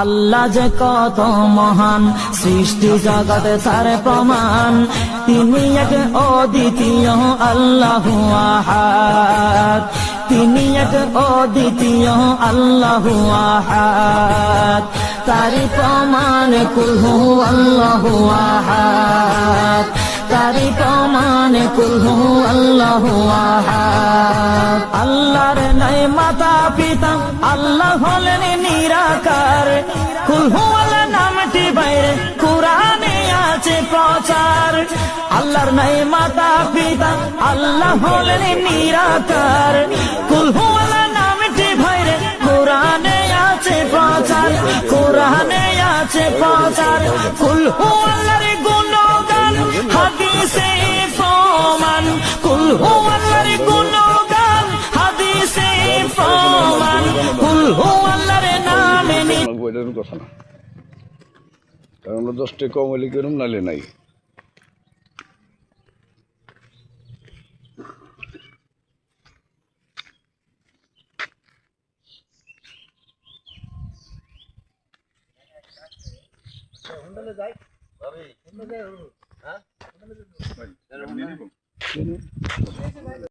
আল্লাহ যে কত মহান, সৃষ্টি জগতে তার প্রমাণ। তিনি এক অদ্বিতীয় আল্লাহু আহাদ, তিনি এক অদ্বিতীয় আল্লাহু আহাদ। তারি প্রমাণ কুল হু আল্লাহু আহাদ, তারি প্রমাণ কুল হু আল্লাহু আহাদ। আল্লাহর নাই মাতা পিতা, আল্লাহ হলেন নিরাকার। কুল হু আল্লাহ নামটি বাইরে কুরআনে আছে প্রচার। আল্লাহর নাই মাতা পিতা, আল্লাহ হলেন নিরাকার। কুল হু আল্লাহ নামটি বাইরে কুরআনে আছে প্রচার, কুরআনে আছে প্রচার। কুল হু আল্লাহর গুণগান হাদিসে প্রমাণ, কুল হু আল্লাহর গুণগান হাদিসে প্রমাণ। কুল হু আল্লাহর নামে এরকম কথা না, কারণ আমরা 10 টাকা কম হলে কেরম নালে নাই।